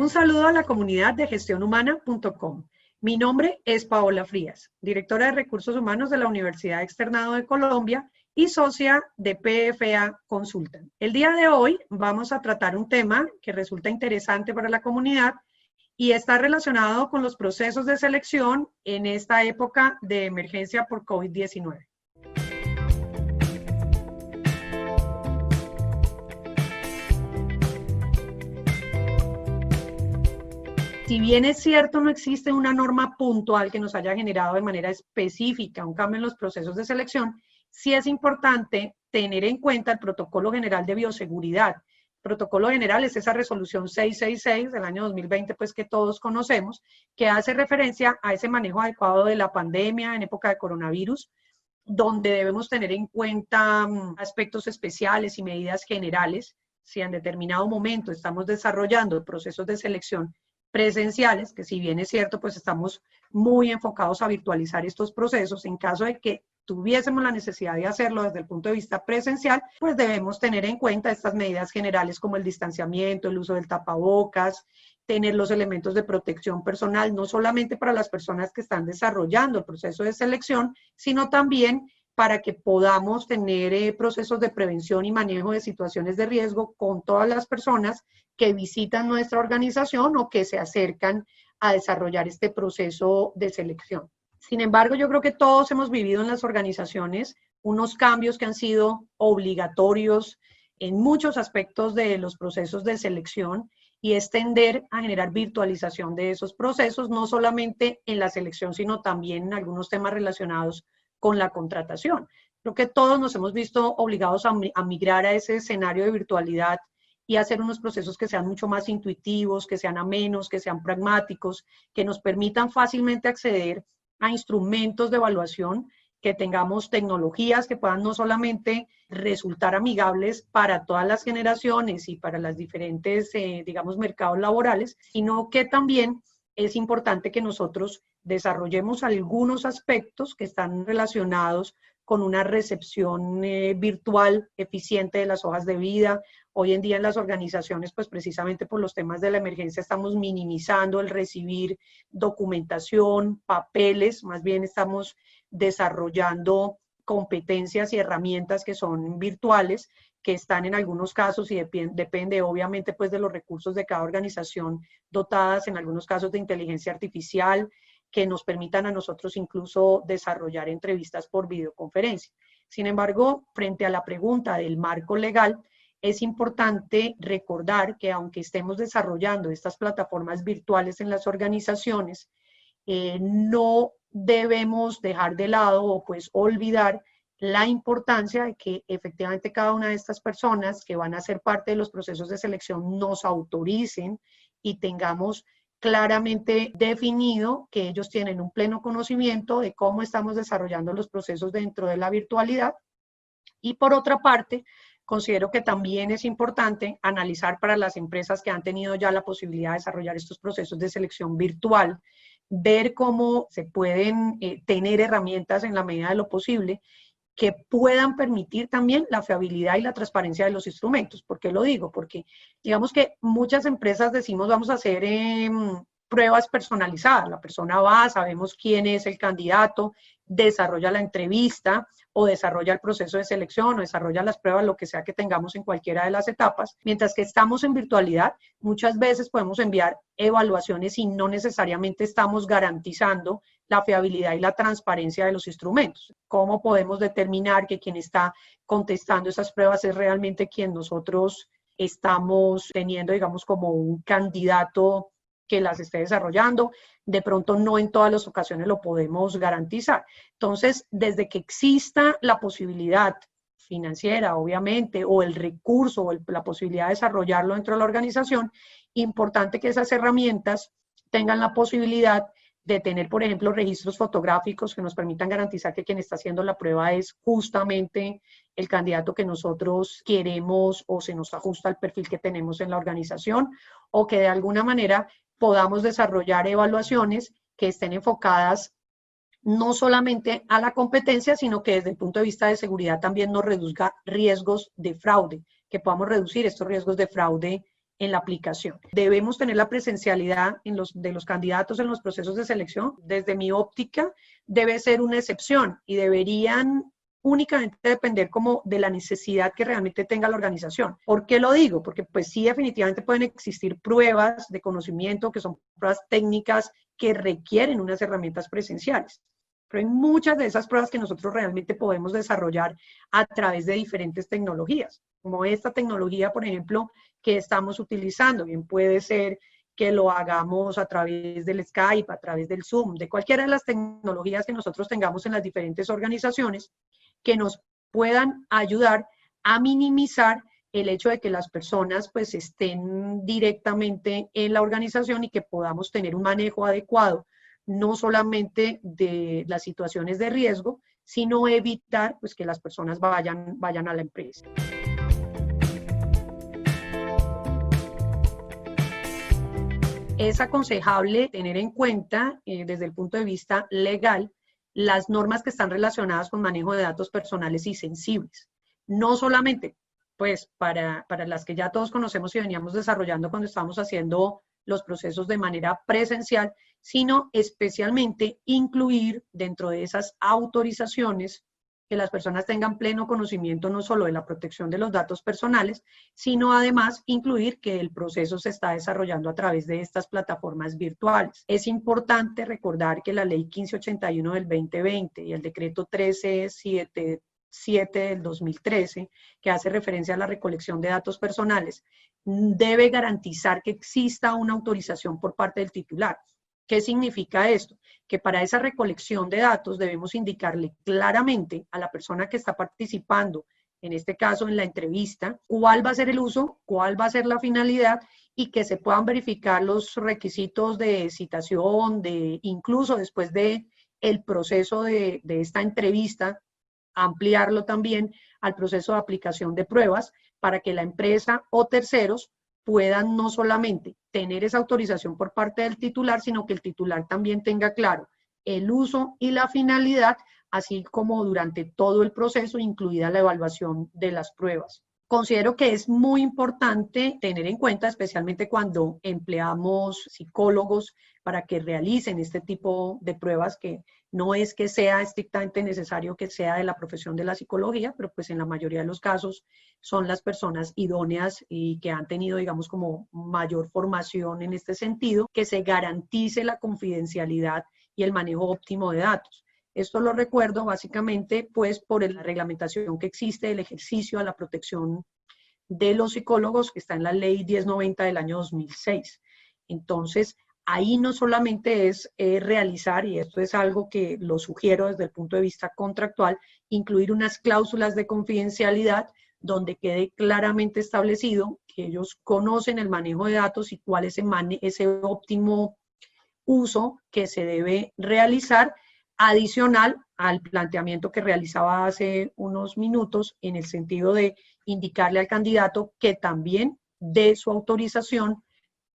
Un saludo a la comunidad de gestionhumana.com. Mi nombre es Paola Frías, directora de Recursos Humanos de la Universidad Externado de Colombia y socia de PFA Consultant. El día de hoy vamos a tratar un tema que resulta interesante para la comunidad y está relacionado con los procesos de selección en esta época de emergencia por COVID-19. Si bien es cierto, no existe una norma puntual que nos haya generado de manera específica un cambio en los procesos de selección, sí es importante tener en cuenta el Protocolo General de Bioseguridad. El Protocolo General es esa resolución 666 del año 2020, pues que todos conocemos, que hace referencia a ese manejo adecuado de la pandemia en época de coronavirus, donde debemos tener en cuenta aspectos especiales y medidas generales. Si en determinado momento estamos desarrollando procesos de selección presenciales, que si bien es cierto, pues estamos muy enfocados a virtualizar estos procesos, en caso de que tuviésemos la necesidad de hacerlo desde el punto de vista presencial, pues debemos tener en cuenta estas medidas generales como el distanciamiento, el uso del tapabocas, tener los elementos de protección personal, no solamente para las personas que están desarrollando el proceso de selección, sino también para que podamos tener procesos de prevención y manejo de situaciones de riesgo con todas las personas que visitan nuestra organización o que se acercan a desarrollar este proceso de selección. Sin embargo, yo creo que todos hemos vivido en las organizaciones unos cambios que han sido obligatorios en muchos aspectos de los procesos de selección y es tender a generar virtualización de esos procesos, no solamente en la selección, sino también en algunos temas relacionados con la contratación. Creo que todos nos hemos visto obligados a migrar a ese escenario de virtualidad y hacer unos procesos que sean mucho más intuitivos, que sean amenos, que sean pragmáticos, que nos permitan fácilmente acceder a instrumentos de evaluación, que tengamos tecnologías que puedan no solamente resultar amigables para todas las generaciones y para las diferentes, digamos, mercados laborales, sino que también es importante que nosotros desarrollemos algunos aspectos que están relacionados con una recepción virtual eficiente de las hojas de vida. Hoy en día en las organizaciones, pues precisamente por los temas de la emergencia, estamos minimizando el recibir documentación, papeles, más bien estamos desarrollando competencias y herramientas que son virtuales, que están en algunos casos y depende obviamente pues de los recursos de cada organización, dotadas en algunos casos de inteligencia artificial, que nos permitan a nosotros incluso desarrollar entrevistas por videoconferencia. Sin embargo, frente a la pregunta del marco legal, es importante recordar que aunque estemos desarrollando estas plataformas virtuales en las organizaciones, no debemos dejar de lado o pues olvidar la importancia de que efectivamente cada una de estas personas que van a ser parte de los procesos de selección nos autoricen y tengamos claramente definido que ellos tienen un pleno conocimiento de cómo estamos desarrollando los procesos dentro de la virtualidad. Y por otra parte, considero que también es importante analizar para las empresas que han tenido ya la posibilidad de desarrollar estos procesos de selección virtual, ver cómo se pueden tener herramientas en la medida de lo posible que puedan permitir también la fiabilidad y la transparencia de los instrumentos. ¿Por qué lo digo? Porque digamos que muchas empresas decimos vamos a hacer pruebas personalizadas. La persona va, sabemos quién es el candidato, desarrolla la entrevista o desarrolla el proceso de selección o desarrolla las pruebas, lo que sea que tengamos en cualquiera de las etapas. Mientras que estamos en virtualidad, muchas veces podemos enviar evaluaciones y no necesariamente estamos garantizando la fiabilidad y la transparencia de los instrumentos. ¿Cómo podemos determinar que quien está contestando esas pruebas es realmente quien nosotros estamos teniendo, digamos, como un candidato que las esté desarrollando? De pronto no en todas las ocasiones lo podemos garantizar. Entonces, desde que exista la posibilidad financiera, obviamente, o el recurso, o la posibilidad de desarrollarlo dentro de la organización, importante que esas herramientas tengan la posibilidad de tener, por ejemplo, registros fotográficos que nos permitan garantizar que quien está haciendo la prueba es justamente el candidato que nosotros queremos o se nos ajusta al perfil que tenemos en la organización, o que de alguna manera podamos desarrollar evaluaciones que estén enfocadas no solamente a la competencia, sino que desde el punto de vista de seguridad también nos reduzca riesgos de fraude, que podamos reducir estos riesgos de fraude en la aplicación. Debemos tener la presencialidad de los candidatos en los procesos de selección. Desde mi óptica, debe ser una excepción y deberían únicamente depender como de la necesidad que realmente tenga la organización. ¿Por qué lo digo? Porque pues sí, definitivamente pueden existir pruebas de conocimiento que son pruebas técnicas que requieren unas herramientas presenciales. Pero hay muchas de esas pruebas que nosotros realmente podemos desarrollar a través de diferentes tecnologías, como esta tecnología, por ejemplo, que estamos utilizando. Bien puede ser que lo hagamos a través del Skype, a través del Zoom, de cualquiera de las tecnologías que nosotros tengamos en las diferentes organizaciones, que nos puedan ayudar a minimizar el hecho de que las personas pues estén directamente en la organización y que podamos tener un manejo adecuado, no solamente de las situaciones de riesgo, sino evitar pues que las personas vayan a la empresa. Es aconsejable tener en cuenta desde el punto de vista legal las normas que están relacionadas con manejo de datos personales y sensibles. No solamente pues para las que ya todos conocemos y veníamos desarrollando cuando estábamos haciendo los procesos de manera presencial, sino especialmente incluir dentro de esas autorizaciones que las personas tengan pleno conocimiento no solo de la protección de los datos personales, sino además incluir que el proceso se está desarrollando a través de estas plataformas virtuales. Es importante recordar que la Ley 1581 del 2020 y el Decreto 1377 del 2013, que hace referencia a la recolección de datos personales, debe garantizar que exista una autorización por parte del titular. ¿Qué significa esto? Que para esa recolección de datos debemos indicarle claramente a la persona que está participando, en este caso en la entrevista, cuál va a ser el uso, cuál va a ser la finalidad y que se puedan verificar los requisitos de citación, incluso después de el proceso de esta entrevista, ampliarlo también al proceso de aplicación de pruebas para que la empresa o terceros puedan no solamente tener esa autorización por parte del titular, sino que el titular también tenga claro el uso y la finalidad, así como durante todo el proceso, incluida la evaluación de las pruebas. Considero que es muy importante tener en cuenta, especialmente cuando empleamos psicólogos para que realicen este tipo de pruebas, que no es que sea estrictamente necesario que sea de la profesión de la psicología, pero pues en la mayoría de los casos son las personas idóneas y que han tenido, digamos, como mayor formación en este sentido, que se garantice la confidencialidad y el manejo óptimo de datos. Esto lo recuerdo básicamente pues por la reglamentación que existe del ejercicio a la protección de los psicólogos, que está en la Ley 1090 del año 2006. Entonces, ahí no solamente es realizar, y esto es algo que lo sugiero desde el punto de vista contractual, incluir unas cláusulas de confidencialidad donde quede claramente establecido que ellos conocen el manejo de datos y cuál es ese óptimo uso que se debe realizar, adicional al planteamiento que realizaba hace unos minutos en el sentido de indicarle al candidato que también dé su autorización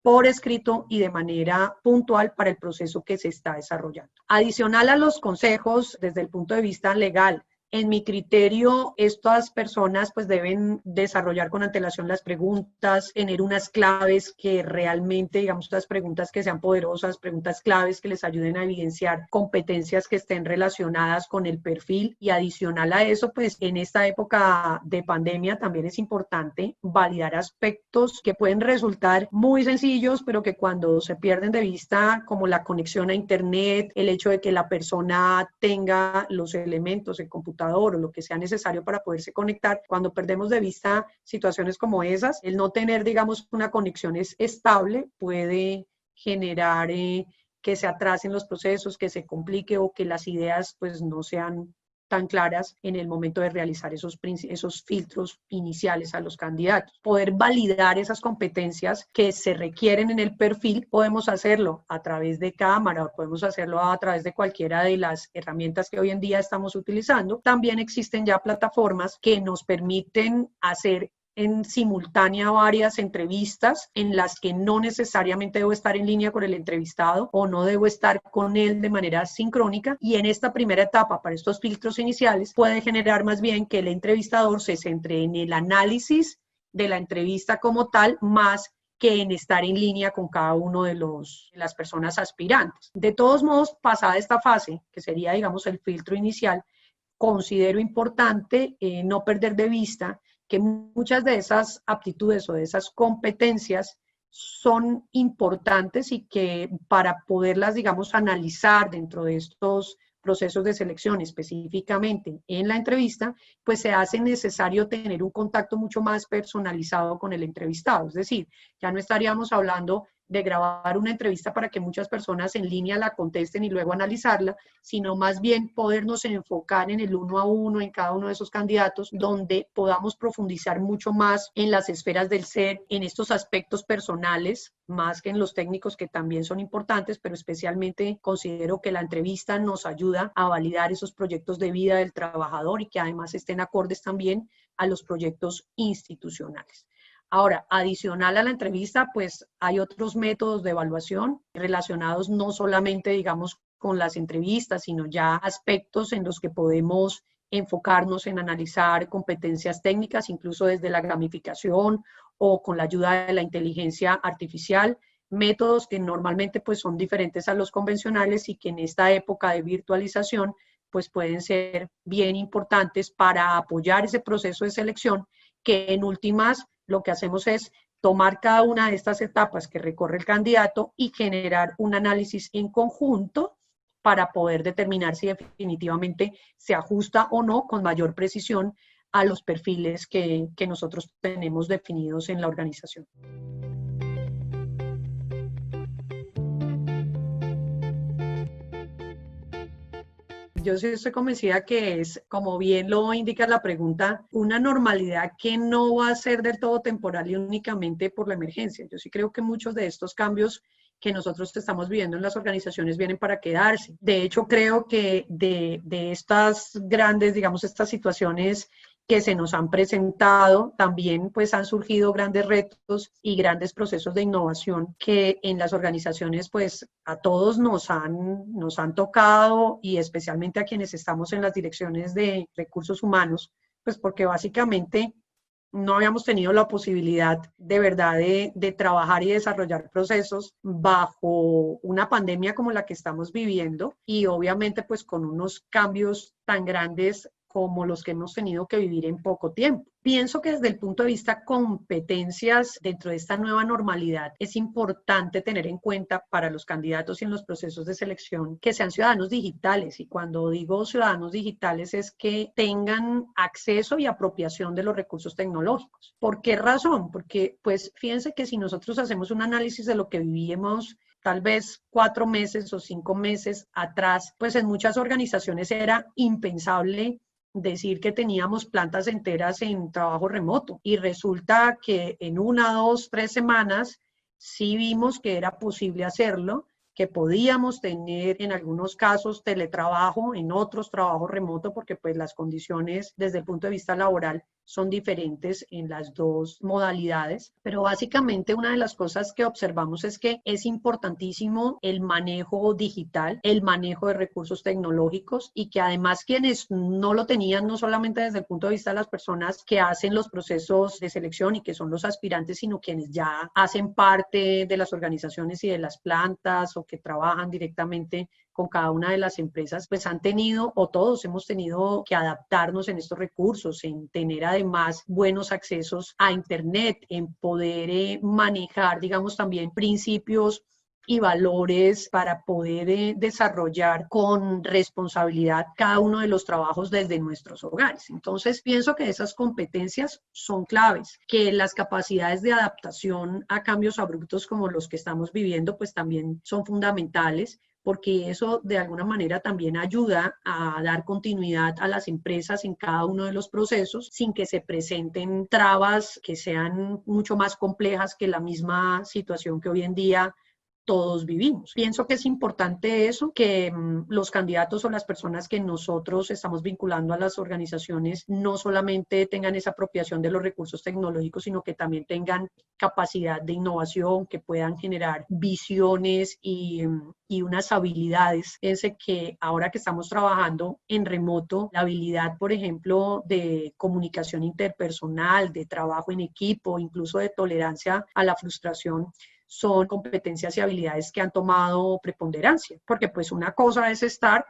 por escrito y de manera puntual para el proceso que se está desarrollando. Adicional a los consejos desde el punto de vista legal, en mi criterio, estas personas pues deben desarrollar con antelación las preguntas, tener unas claves que realmente, digamos, las preguntas que sean poderosas, preguntas claves que les ayuden a evidenciar competencias que estén relacionadas con el perfil, y adicional a eso, pues en esta época de pandemia también es importante validar aspectos que pueden resultar muy sencillos, pero que cuando se pierden de vista, como la conexión a internet, el hecho de que la persona tenga los elementos, el computador o lo que sea necesario para poderse conectar, cuando perdemos de vista situaciones como esas, el no tener, digamos, una conexión estable puede generar que se atrasen los procesos, que se complique o que las ideas pues no sean tan claras en el momento de realizar esos filtros iniciales a los candidatos. Poder validar esas competencias que se requieren en el perfil, podemos hacerlo a través de cámara, podemos hacerlo a través de cualquiera de las herramientas que hoy en día estamos utilizando. También existen ya plataformas que nos permiten hacer en simultánea varias entrevistas en las que no necesariamente debo estar en línea con el entrevistado o no debo estar con él de manera sincrónica, y en esta primera etapa, para estos filtros iniciales, puede generar más bien que el entrevistador se centre en el análisis de la entrevista como tal, más que en estar en línea con cada uno de las personas aspirantes. De todos modos, pasada esta fase, que sería, digamos, el filtro inicial, considero importante no perder de vista que muchas de esas aptitudes o de esas competencias son importantes y que para poderlas, digamos, analizar dentro de estos procesos de selección específicamente en la entrevista, pues se hace necesario tener un contacto mucho más personalizado con el entrevistado. Es decir, ya no estaríamos hablando de grabar una entrevista para que muchas personas en línea la contesten y luego analizarla, sino más bien podernos enfocar en el uno a uno, en cada uno de esos candidatos, donde podamos profundizar mucho más en las esferas del ser, en estos aspectos personales, más que en los técnicos que también son importantes, pero especialmente considero que la entrevista nos ayuda a validar esos proyectos de vida del trabajador y que además estén acordes también a los proyectos institucionales. Ahora, adicional a la entrevista, pues hay otros métodos de evaluación relacionados no solamente, digamos, con las entrevistas, sino ya aspectos en los que podemos enfocarnos en analizar competencias técnicas, incluso desde la gamificación o con la ayuda de la inteligencia artificial, métodos que normalmente pues son diferentes a los convencionales y que en esta época de virtualización pues pueden ser bien importantes para apoyar ese proceso de selección que en últimas lo que hacemos es tomar cada una de estas etapas que recorre el candidato y generar un análisis en conjunto para poder determinar si definitivamente se ajusta o no con mayor precisión a los perfiles que nosotros tenemos definidos en la organización. Yo sí estoy convencida que es, como bien lo indica la pregunta, una normalidad que no va a ser del todo temporal y únicamente por la emergencia. Yo sí creo que muchos de estos cambios que nosotros estamos viviendo en las organizaciones vienen para quedarse. De hecho, creo que de estas grandes, digamos, estas situaciones que se nos han presentado, también pues han surgido grandes retos y grandes procesos de innovación que en las organizaciones pues a todos nos han tocado y especialmente a quienes estamos en las direcciones de recursos humanos, pues porque básicamente no habíamos tenido la posibilidad de verdad de trabajar y desarrollar procesos bajo una pandemia como la que estamos viviendo y obviamente pues con unos cambios tan grandes como los que hemos tenido que vivir en poco tiempo. Pienso que desde el punto de vista competencias dentro de esta nueva normalidad es importante tener en cuenta para los candidatos y en los procesos de selección que sean ciudadanos digitales. Y cuando digo ciudadanos digitales es que tengan acceso y apropiación de los recursos tecnológicos. ¿Por qué razón? Porque pues fíjense que si nosotros hacemos un análisis de lo que vivíamos tal vez 4 meses o 5 meses atrás, pues en muchas organizaciones era impensable decir que teníamos plantas enteras en trabajo remoto y resulta que en 1, 2, 3 semanas sí vimos que era posible hacerlo, que podíamos tener en algunos casos teletrabajo, en otros trabajo remoto, porque pues las condiciones desde el punto de vista laboral son diferentes en las dos modalidades, pero básicamente una de las cosas que observamos es que es importantísimo el manejo digital, el manejo de recursos tecnológicos y que además quienes no lo tenían, no solamente desde el punto de vista de las personas que hacen los procesos de selección y que son los aspirantes, sino quienes ya hacen parte de las organizaciones y de las plantas o que trabajan directamente con cada una de las empresas, pues han tenido, o todos hemos tenido que adaptarnos en estos recursos, en tener además buenos accesos a Internet, en poder manejar, digamos, también principios y valores para poder desarrollar con responsabilidad cada uno de los trabajos desde nuestros hogares. Entonces, pienso que esas competencias son claves, que las capacidades de adaptación a cambios abruptos como los que estamos viviendo, pues también son fundamentales, porque eso de alguna manera también ayuda a dar continuidad a las empresas en cada uno de los procesos sin que se presenten trabas que sean mucho más complejas que la misma situación que hoy en día todos vivimos. Pienso que es importante eso, que los candidatos o las personas que nosotros estamos vinculando a las organizaciones no solamente tengan esa apropiación de los recursos tecnológicos, sino que también tengan capacidad de innovación, que puedan generar visiones y unas habilidades. Fíjense que ahora que estamos trabajando en remoto, la habilidad, por ejemplo, de comunicación interpersonal, de trabajo en equipo, incluso de tolerancia a la frustración, son competencias y habilidades que han tomado preponderancia, porque pues una cosa es estar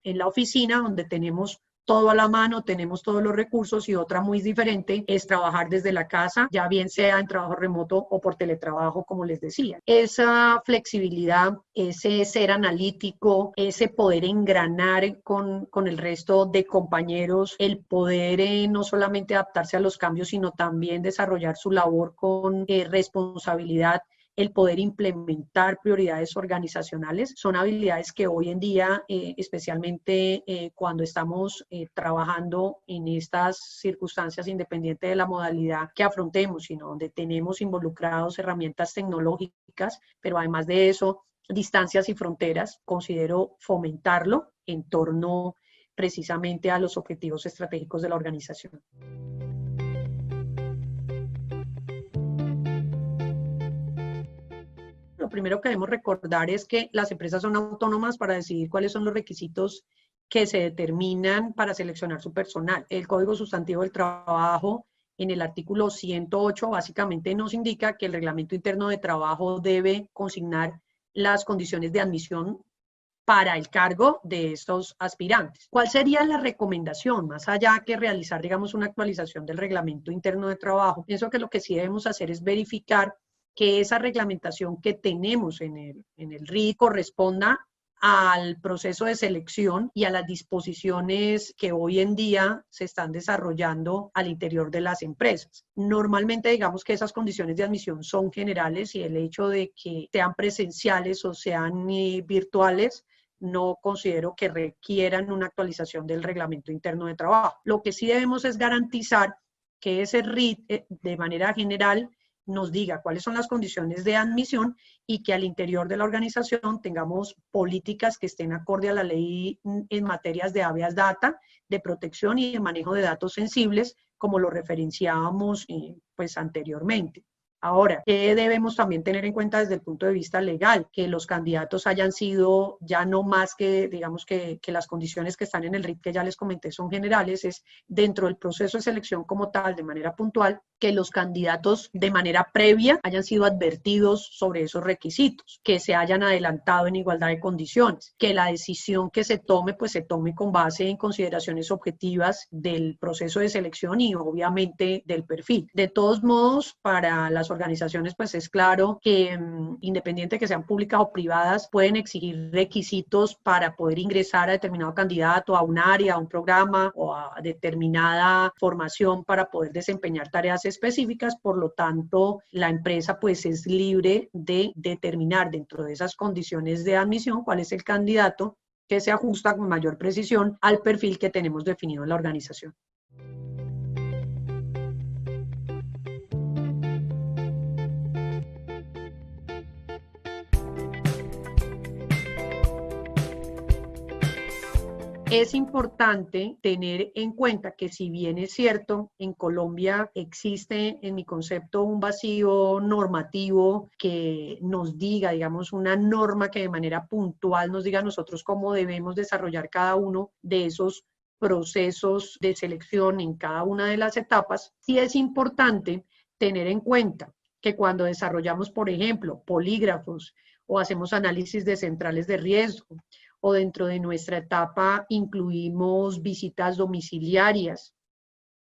en la oficina donde tenemos todo a la mano, tenemos todos los recursos, y otra muy diferente es trabajar desde la casa, ya bien sea en trabajo remoto o por teletrabajo, como les decía. Esa flexibilidad, ese ser analítico, ese poder engranar con el resto de compañeros, el poder no solamente adaptarse a los cambios, sino también desarrollar su labor con responsabilidad, el poder implementar prioridades organizacionales, son habilidades que hoy en día, especialmente cuando estamos trabajando en estas circunstancias, independiente de la modalidad que afrontemos, sino donde tenemos involucrados herramientas tecnológicas, pero además de eso, distancias y fronteras, considero fomentarlo en torno precisamente a los objetivos estratégicos de la organización. Lo primero que debemos recordar es que las empresas son autónomas para decidir cuáles son los requisitos que se determinan para seleccionar su personal. El Código Sustantivo del Trabajo, en el artículo 108, básicamente nos indica que el Reglamento Interno de Trabajo debe consignar las condiciones de admisión para el cargo de estos aspirantes. ¿Cuál sería la recomendación? Más allá que realizar, digamos, una actualización del Reglamento Interno de Trabajo, pienso que lo que sí debemos hacer es verificar que esa reglamentación que tenemos en el RIT corresponda al proceso de selección y a las disposiciones que hoy en día se están desarrollando al interior de las empresas. Normalmente, digamos que esas condiciones de admisión son generales, y el hecho de que sean presenciales o sean virtuales no considero que requieran una actualización del Reglamento Interno de Trabajo. Lo que sí debemos es garantizar que ese RIT, de manera general, nos diga cuáles son las condiciones de admisión, y que al interior de la organización tengamos políticas que estén acorde a la ley en materias de habeas data, de protección y de manejo de datos sensibles, como lo referenciábamos pues anteriormente. Ahora, ¿qué debemos también tener en cuenta desde el punto de vista legal? Que los candidatos hayan sido ya no más que, digamos que las condiciones que están en el RIT que ya les comenté son generales, es dentro del proceso de selección como tal, de manera puntual, que los candidatos de manera previa hayan sido advertidos sobre esos requisitos, que se hayan adelantado en igualdad de condiciones, que la decisión que se tome, pues se tome con base en consideraciones objetivas del proceso de selección y obviamente del perfil. De todos modos, para las organizaciones, pues es claro que independiente que sean públicas o privadas, pueden exigir requisitos para poder ingresar a determinado candidato, a un área, a un programa o a determinada formación para poder desempeñar tareas específicas. Por lo tanto, la empresa pues es libre de determinar dentro de esas condiciones de admisión cuál es el candidato que se ajusta con mayor precisión al perfil que tenemos definido en la organización. Es importante tener en cuenta que, si bien es cierto, en Colombia existe, en mi concepto, un vacío normativo que nos diga, digamos, una norma que de manera puntual nos diga a nosotros cómo debemos desarrollar cada uno de esos procesos de selección en cada una de las etapas, sí es importante tener en cuenta que cuando desarrollamos, por ejemplo, polígrafos o hacemos análisis de centrales de riesgo, o dentro de nuestra etapa incluimos visitas domiciliarias,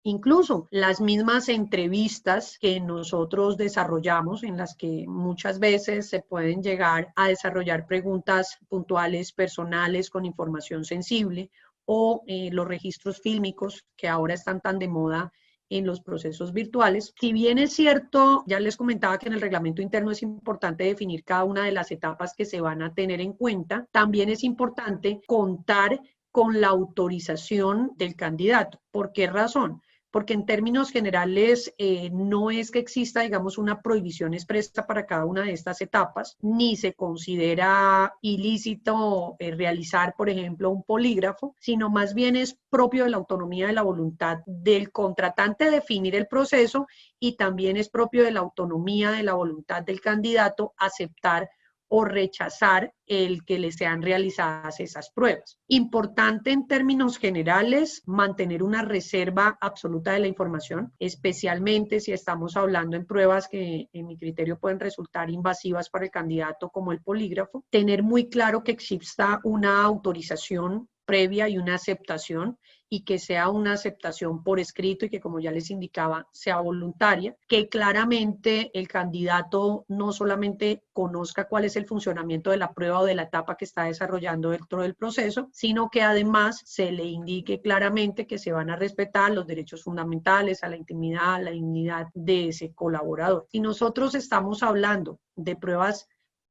incluso las mismas entrevistas que nosotros desarrollamos, en las que muchas veces se pueden llegar a desarrollar preguntas puntuales, personales, con información sensible, o los registros fílmicos que ahora están tan de moda en los procesos virtuales. Si bien es cierto, ya les comentaba que en el reglamento interno es importante definir cada una de las etapas que se van a tener en cuenta, también es importante contar con la autorización del candidato. ¿Por qué razón? porque en términos generales no es que exista, digamos, una prohibición expresa para cada una de estas etapas, ni se considera ilícito realizar, por ejemplo, un polígrafo, sino más bien es propio de la autonomía de la voluntad del contratante definir el proceso y también es propio de la autonomía de la voluntad del candidato aceptar o rechazar el que le sean realizadas esas pruebas. Importante en términos generales mantener una reserva absoluta de la información, especialmente si estamos hablando en pruebas que en mi criterio pueden resultar invasivas para el candidato como el polígrafo. Tener muy claro que exista una autorización previa y una aceptación, y que sea una aceptación por escrito y que, como ya les indicaba, sea voluntaria, que claramente el candidato no solamente conozca cuál es el funcionamiento de la prueba o de la etapa que está desarrollando dentro del proceso, sino que además se le indique claramente que se van a respetar los derechos fundamentales a la intimidad, a la dignidad de ese colaborador. Si nosotros estamos hablando de pruebas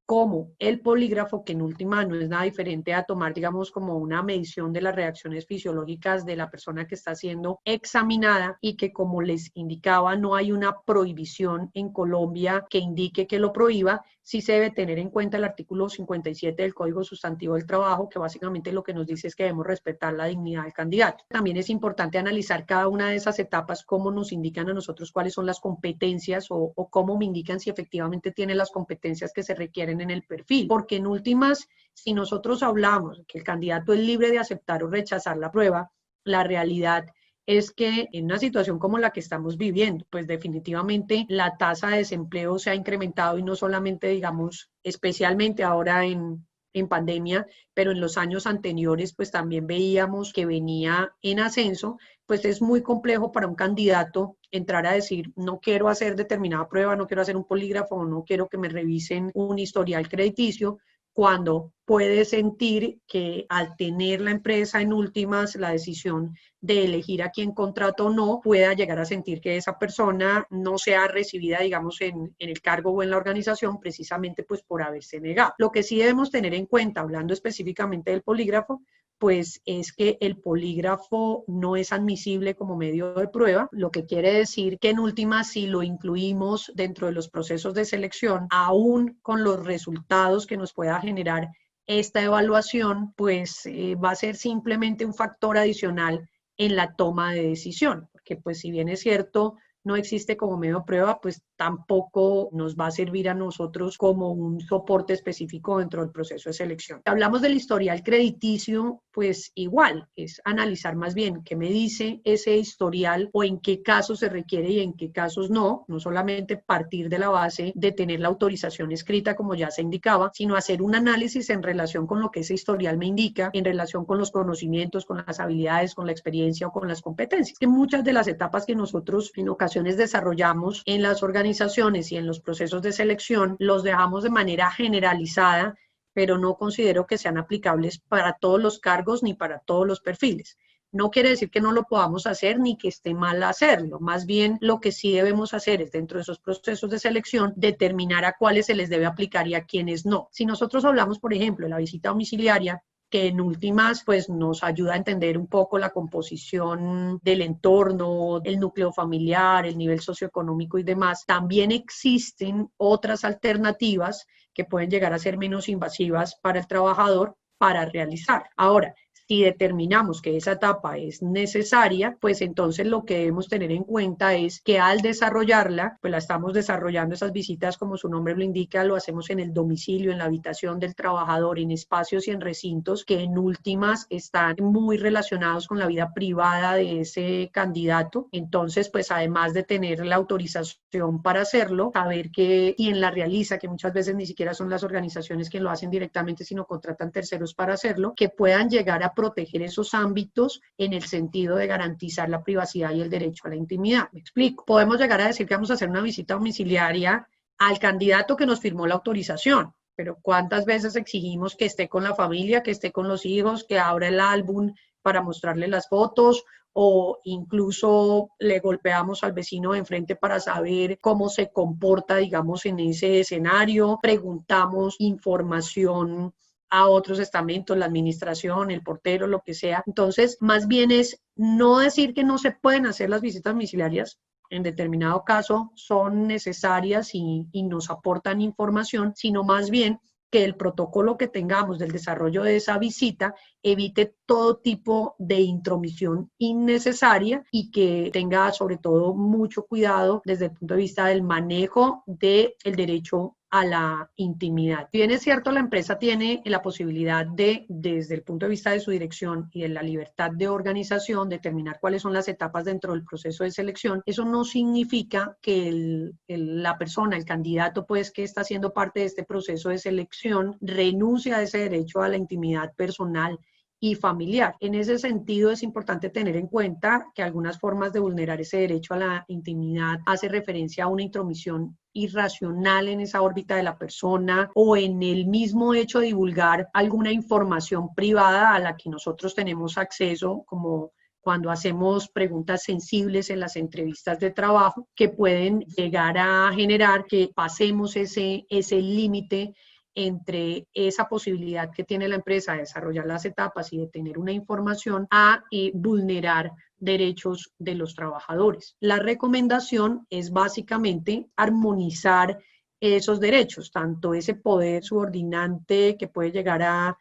como el polígrafo, que en última no es nada diferente a tomar, digamos, como una medición de las reacciones fisiológicas de la persona que está siendo examinada, y que, como les indicaba, no hay una prohibición en Colombia que indique que lo prohíba. Sí se debe tener en cuenta el artículo 57 del Código Sustantivo del Trabajo, que básicamente lo que nos dice es que debemos respetar la dignidad del candidato. También es importante analizar cada una de esas etapas, cómo nos indican a nosotros cuáles son las competencias o cómo me indican si efectivamente tiene las competencias que se requieren en el perfil, porque en últimas, si nosotros hablamos que el candidato es libre de aceptar o rechazar la prueba, la realidad es que en una situación como la que estamos viviendo, pues definitivamente la tasa de desempleo se ha incrementado, y no solamente, digamos, especialmente ahora en pandemia, pero en los años anteriores pues también veíamos que venía en ascenso. Pues es muy complejo para un candidato entrar a decir: no quiero hacer determinada prueba, no quiero hacer un polígrafo, no quiero que me revisen un historial crediticio, cuando puede sentir que al tener la empresa en últimas la decisión de elegir a quién contrata o no, pueda llegar a sentir que esa persona no sea recibida, digamos, en el cargo o en la organización, precisamente pues por haberse negado. Lo que sí debemos tener en cuenta, hablando específicamente del polígrafo, pues es que el polígrafo no es admisible como medio de prueba, lo que quiere decir que en última, si lo incluimos dentro de los procesos de selección, aún con los resultados que nos pueda generar esta evaluación, pues va a ser simplemente un factor adicional en la toma de decisión, porque pues si bien es cierto, no existe como medio de prueba, pues tampoco nos va a servir a nosotros como un soporte específico dentro del proceso de selección. Si hablamos del historial crediticio, pues igual, es analizar más bien qué me dice ese historial o en qué casos se requiere y en qué casos no, no solamente partir de la base de tener la autorización escrita como ya se indicaba, sino hacer un análisis en relación con lo que ese historial me indica, en relación con los conocimientos, con las habilidades, con la experiencia o con las competencias. Que muchas de las etapas que nosotros en ocasiones desarrollamos en las organizaciones y en los procesos de selección los dejamos de manera generalizada, pero no considero que sean aplicables para todos los cargos ni para todos los perfiles. No quiere decir que no lo podamos hacer ni que esté mal hacerlo. Más bien, lo que sí debemos hacer es, dentro de esos procesos de selección, determinar a cuáles se les debe aplicar y a quiénes no. Si nosotros hablamos, por ejemplo, de la visita domiciliaria, que en últimas pues nos ayuda a entender un poco la composición del entorno, el núcleo familiar, el nivel socioeconómico y demás, también existen otras alternativas que pueden llegar a ser menos invasivas para el trabajador para realizar. Ahora, si determinamos que esa etapa es necesaria, pues entonces lo que debemos tener en cuenta es que al desarrollarla, pues la estamos desarrollando, esas visitas, como su nombre lo indica, lo hacemos en el domicilio, en la habitación del trabajador, en espacios y en recintos que en últimas están muy relacionados con la vida privada de ese candidato. Entonces, pues además de tener la autorización para hacerlo, saber que quien la realiza, que muchas veces ni siquiera son las organizaciones que lo hacen directamente, sino contratan terceros para hacerlo, que puedan llegar a proteger esos ámbitos en el sentido de garantizar la privacidad y el derecho a la intimidad. Me explico. Podemos llegar a decir que vamos a hacer una visita domiciliaria al candidato que nos firmó la autorización, pero ¿cuántas veces exigimos que esté con la familia, que esté con los hijos, que abra el álbum para mostrarle las fotos, o incluso le golpeamos al vecino de enfrente para saber cómo se comporta, digamos, en ese escenario? Preguntamos información a otros estamentos, la administración, el portero, lo que sea. Entonces, más bien es no decir que no se pueden hacer las visitas domiciliarias. En determinado caso son necesarias y nos aportan información, sino más bien que el protocolo que tengamos del desarrollo de esa visita evite todo tipo de intromisión innecesaria y que tenga sobre todo mucho cuidado desde el punto de vista del manejo del derecho a la intimidad. Si bien es cierto, la empresa tiene la posibilidad de, desde el punto de vista de su dirección y de la libertad de organización, determinar cuáles son las etapas dentro del proceso de selección, eso no significa que la persona, el candidato, pues, que está siendo parte de este proceso de selección, renuncie a ese derecho a la intimidad personal y familiar. En ese sentido, es importante tener en cuenta que algunas formas de vulnerar ese derecho a la intimidad hace referencia a una intromisión irracional en esa órbita de la persona o en el mismo hecho de divulgar alguna información privada a la que nosotros tenemos acceso, como cuando hacemos preguntas sensibles en las entrevistas de trabajo, que pueden llegar a generar que pasemos ese límite entre esa posibilidad que tiene la empresa de desarrollar las etapas y de tener una información a vulnerar derechos de los trabajadores. La recomendación es básicamente armonizar esos derechos, tanto ese poder subordinante que puede llegar a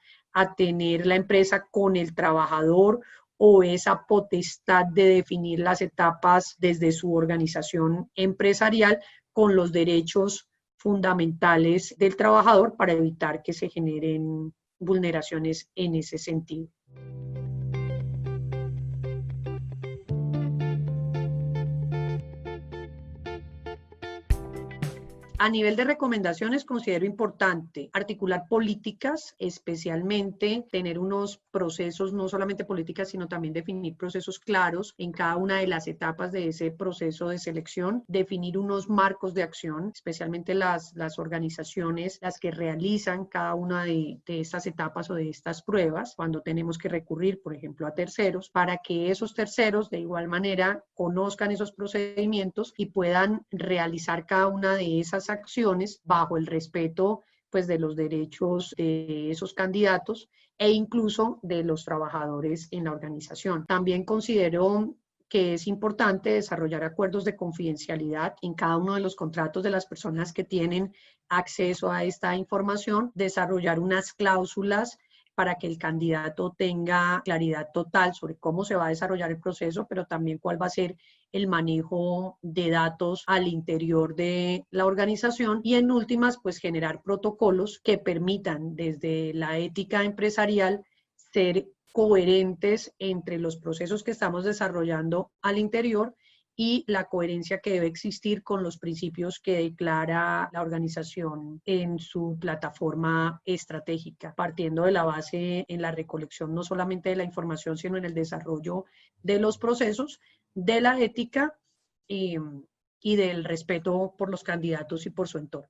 tener la empresa con el trabajador o esa potestad de definir las etapas desde su organización empresarial con los derechos fundamentales del trabajador para evitar que se generen vulneraciones en ese sentido. A nivel de recomendaciones, considero importante articular políticas, especialmente tener unos procesos, no solamente políticas, sino también definir procesos claros en cada una de las etapas de ese proceso de selección, definir unos marcos de acción, especialmente las organizaciones, las que realizan cada una de estas etapas o de estas pruebas, cuando tenemos que recurrir, por ejemplo, a terceros, para que esos terceros de igual manera conozcan esos procedimientos y puedan realizar cada una de esas acciones bajo el respeto, pues, de los derechos de esos candidatos e incluso de los trabajadores en la organización. También considero que es importante desarrollar acuerdos de confidencialidad en cada uno de los contratos de las personas que tienen acceso a esta información, desarrollar unas cláusulas para que el candidato tenga claridad total sobre cómo se va a desarrollar el proceso, pero también cuál va a ser el manejo de datos al interior de la organización y en últimas, pues generar protocolos que permitan desde la ética empresarial ser coherentes entre los procesos que estamos desarrollando al interior y la coherencia que debe existir con los principios que declara la organización en su plataforma estratégica, partiendo de la base en la recolección no solamente de la información, sino en el desarrollo de los procesos, de la ética y del respeto por los candidatos y por su entorno.